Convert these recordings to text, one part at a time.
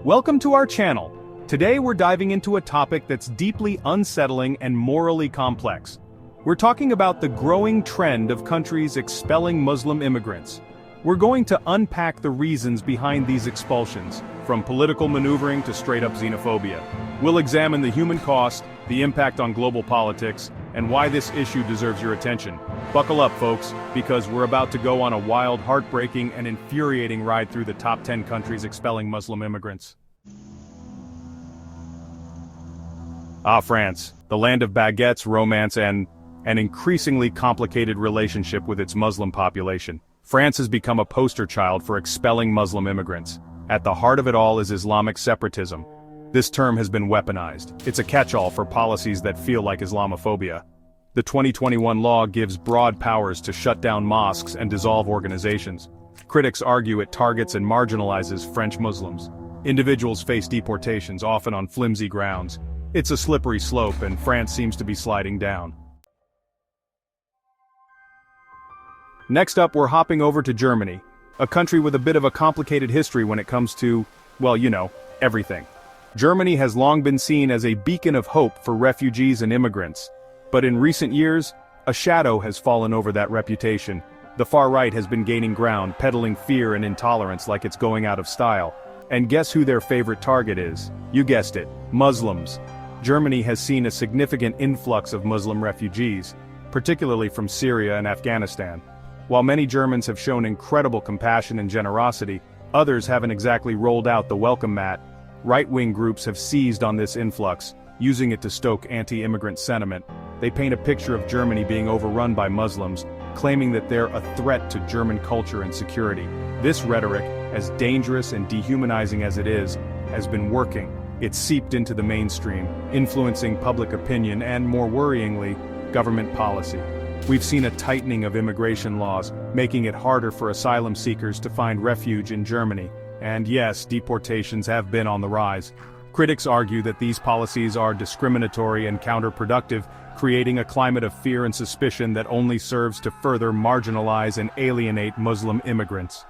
Welcome to our channel. Today we're diving into a topic that's deeply unsettling and morally complex. We're talking about the growing trend of countries expelling Muslim immigrants. We're going to unpack the reasons behind these expulsions, from political maneuvering to straight-up xenophobia. We'll examine the human cost, the impact on global politics, and why this issue deserves your attention. Buckle up, folks, because we're about to go on a wild, heartbreaking, and infuriating ride through the top 10 countries expelling Muslim immigrants. France, the land of baguettes, romance, and an increasingly complicated relationship with its Muslim population. France has become a poster child for expelling Muslim immigrants. At the heart of it all is Islamic separatism. This term has been weaponized. It's a catch-all for policies that feel like Islamophobia. The 2021 law gives broad powers to shut down mosques and dissolve organizations. Critics argue it targets and marginalizes French Muslims. Individuals face deportations, often on flimsy grounds. It's a slippery slope, and France seems to be sliding down. Next up, we're hopping over to Germany, a country with a bit of a complicated history when it comes to, well, you know, everything. Germany has long been seen as a beacon of hope for refugees and immigrants. But in recent years, a shadow has fallen over that reputation. The far right has been gaining ground, peddling fear and intolerance like it's going out of style. And guess who their favorite target is? You guessed it, Muslims. Germany has seen a significant influx of Muslim refugees, particularly from Syria and Afghanistan. While many Germans have shown incredible compassion and generosity, others haven't exactly rolled out the welcome mat. Right-wing groups have seized on this influx, using it to stoke anti-immigrant sentiment. They paint a picture of Germany being overrun by Muslims, claiming that they're a threat to German culture and security. This rhetoric, as dangerous and dehumanizing as it is, has been working. It's seeped into the mainstream, influencing public opinion and, more worryingly, government policy. We've seen a tightening of immigration laws, making it harder for asylum seekers to find refuge in Germany. And yes, deportations have been on the rise. Critics argue that these policies are discriminatory and counterproductive, creating a climate of fear and suspicion that only serves to further marginalize and alienate Muslim immigrants.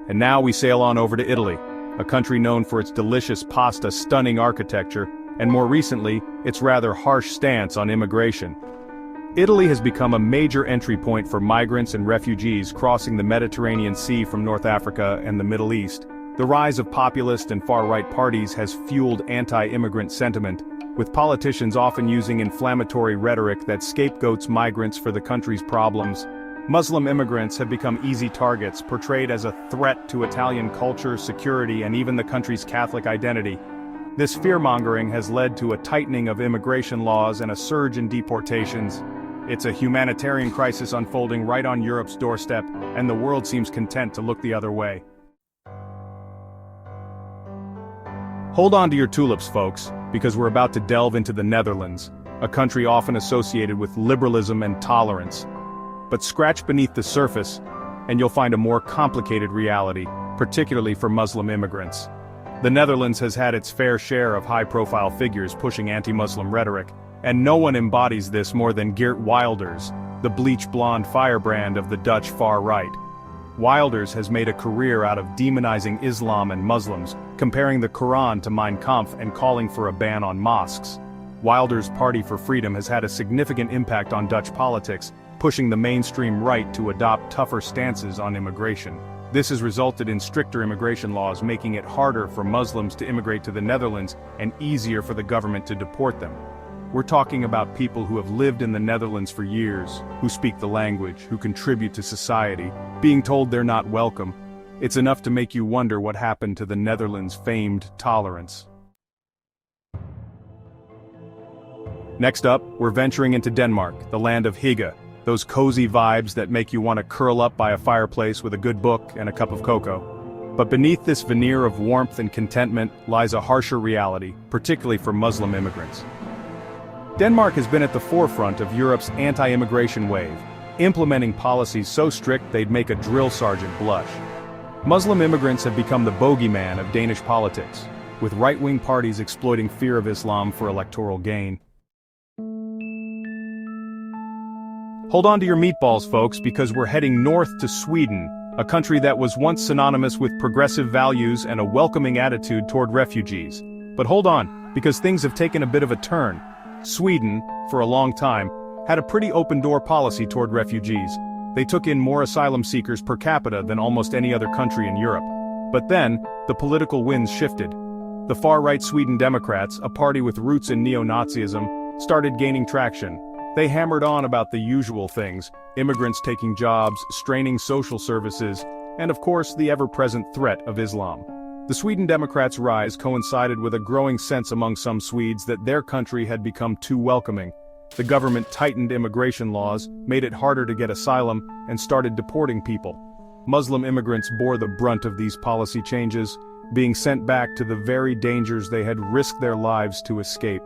And now we sail on over to Italy, a country known for its delicious pasta, stunning architecture, and more recently, its rather harsh stance on immigration. Italy has become a major entry point for migrants and refugees crossing the Mediterranean Sea from North Africa and the Middle East. The rise of populist and far-right parties has fueled anti-immigrant sentiment, with politicians often using inflammatory rhetoric that scapegoats migrants for the country's problems. Muslim immigrants have become easy targets, portrayed as a threat to Italian culture, security, and even the country's Catholic identity. This fear-mongering has led to a tightening of immigration laws and a surge in deportations. It's a humanitarian crisis unfolding right on Europe's doorstep, and the world seems content to look the other way. Hold on to your tulips, folks, because we're about to delve into the Netherlands, a country often associated with liberalism and tolerance. But scratch beneath the surface, and you'll find a more complicated reality, particularly for Muslim immigrants. The Netherlands has had its fair share of high-profile figures pushing anti-Muslim rhetoric, and no one embodies this more than Geert Wilders, the bleach-blonde firebrand of the Dutch far right. Wilders has made a career out of demonizing Islam and Muslims, comparing the Quran to Mein Kampf and calling for a ban on mosques. Wilders' Party for Freedom has had a significant impact on Dutch politics, pushing the mainstream right to adopt tougher stances on immigration. This has resulted in stricter immigration laws, making it harder for Muslims to immigrate to the Netherlands and easier for the government to deport them. We're talking about people who have lived in the Netherlands for years, who speak the language, who contribute to society. Being told they're not welcome, it's enough to make you wonder what happened to the Netherlands' famed tolerance. Next up, we're venturing into Denmark, the land of Hygge, those cozy vibes that make you want to curl up by a fireplace with a good book and a cup of cocoa. But beneath this veneer of warmth and contentment lies a harsher reality, particularly for Muslim immigrants. Denmark has been at the forefront of Europe's anti-immigration wave, implementing policies so strict they'd make a drill sergeant blush. Muslim immigrants have become the bogeyman of Danish politics, with right-wing parties exploiting fear of Islam for electoral gain. Hold on to your meatballs, folks, because we're heading north to Sweden, a country that was once synonymous with progressive values and a welcoming attitude toward refugees. But hold on, because things have taken a bit of a turn. Sweden, for a long time, had a pretty open-door policy toward refugees. They took in more asylum seekers per capita than almost any other country in Europe. But then, the political winds shifted. The far-right Sweden Democrats, a party with roots in neo-Nazism, started gaining traction. They hammered on about the usual things: immigrants taking jobs, straining social services, and of course the ever-present threat of Islam. The Sweden Democrats' rise coincided with a growing sense among some Swedes that their country had become too welcoming. The government tightened immigration laws, made it harder to get asylum, and started deporting people. Muslim immigrants bore the brunt of these policy changes, being sent back to the very dangers they had risked their lives to escape.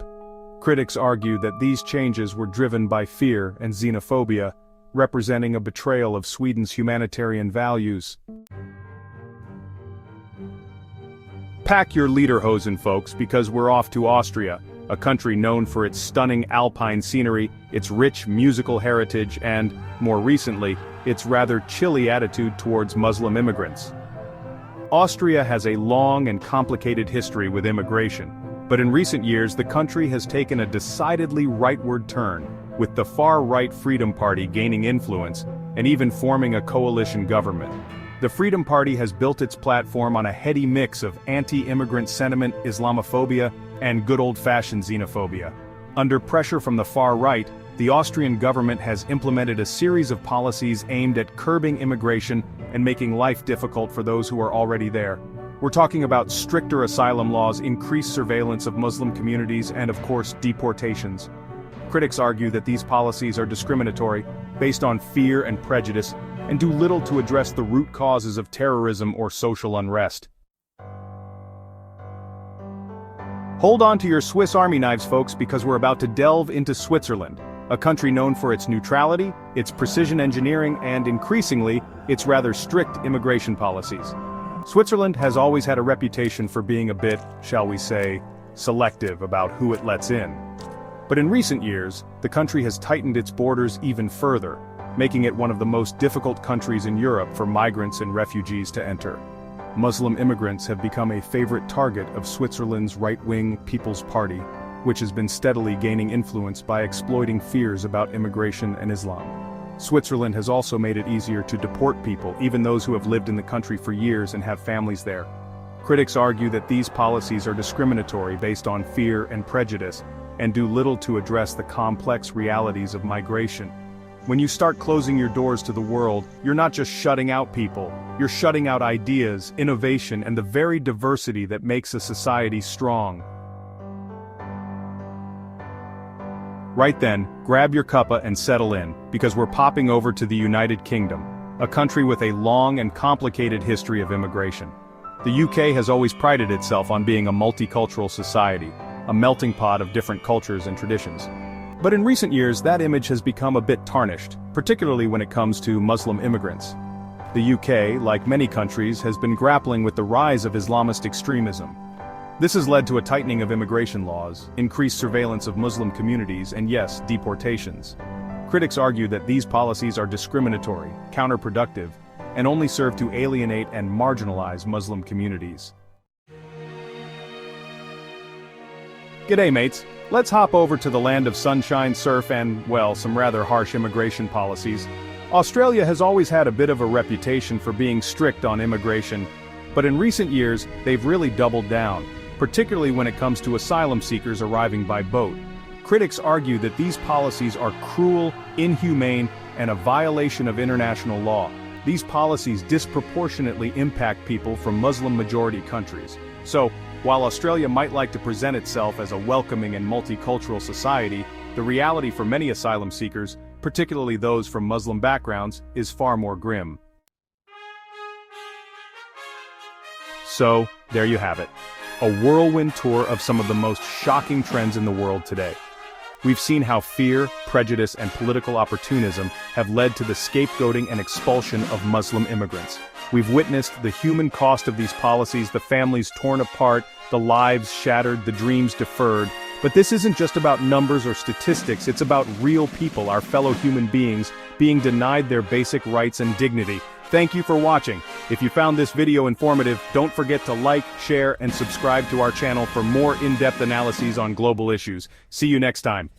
Critics argue that these changes were driven by fear and xenophobia, representing a betrayal of Sweden's humanitarian values. Pack your lederhosen, folks, because we're off to Austria, a country known for its stunning alpine scenery, its rich musical heritage, and, more recently, its rather chilly attitude towards Muslim immigrants. Austria has a long and complicated history with immigration, but in recent years the country has taken a decidedly rightward turn, with the far-right Freedom Party gaining influence and even forming a coalition government. The Freedom Party has built its platform on a heady mix of anti-immigrant sentiment, Islamophobia, and good old-fashioned xenophobia. Under pressure from the far right, the Austrian government has implemented a series of policies aimed at curbing immigration and making life difficult for those who are already there. We're talking about stricter asylum laws, increased surveillance of Muslim communities, and of course, deportations. Critics argue that these policies are discriminatory, based on fear and prejudice, and do little to address the root causes of terrorism or social unrest. Hold on to your Swiss Army knives, folks, because we're about to delve into Switzerland, a country known for its neutrality, its precision engineering, and increasingly, its rather strict immigration policies. Switzerland has always had a reputation for being a bit, shall we say, selective about who it lets in. But in recent years, the country has tightened its borders even further, making it one of the most difficult countries in Europe for migrants and refugees to enter. Muslim immigrants have become a favorite target of Switzerland's right-wing People's Party, which has been steadily gaining influence by exploiting fears about immigration and Islam. Switzerland has also made it easier to deport people, even those who have lived in the country for years and have families there. Critics argue that these policies are discriminatory based on fear and prejudice, and do little to address the complex realities of migration. When you start closing your doors to the world, you're not just shutting out people, you're shutting out ideas, innovation, and the very diversity that makes a society strong. Right then, grab your cuppa and settle in, because we're popping over to the United Kingdom, a country with a long and complicated history of immigration. The UK has always prided itself on being a multicultural society, a melting pot of different cultures and traditions. But in recent years, that image has become a bit tarnished, particularly when it comes to Muslim immigrants. The UK, like many countries, has been grappling with the rise of Islamist extremism. This has led to a tightening of immigration laws, increased surveillance of Muslim communities, and yes, deportations. Critics argue that these policies are discriminatory, counterproductive, and only serve to alienate and marginalize Muslim communities. G'day, mates. Let's hop over to the land of sunshine, surf, and, well, some rather harsh immigration policies. Australia has always had a bit of a reputation for being strict on immigration, but in recent years, they've really doubled down, particularly when it comes to asylum seekers arriving by boat. Critics argue that these policies are cruel, inhumane, and a violation of international law. These policies disproportionately impact people from Muslim-majority countries. So, while Australia might like to present itself as a welcoming and multicultural society, the reality for many asylum seekers, particularly those from Muslim backgrounds, is far more grim. So, there you have it. A whirlwind tour of some of the most shocking trends in the world today. We've seen how fear, prejudice, and political opportunism have led to the scapegoating and expulsion of Muslim immigrants. We've witnessed the human cost of these policies, the families torn apart, the lives shattered, the dreams deferred. But this isn't just about numbers or statistics, it's about real people, our fellow human beings, being denied their basic rights and dignity. Thank you for watching. If you found this video informative, don't forget to like, share, and subscribe to our channel for more in-depth analyses on global issues. See you next time.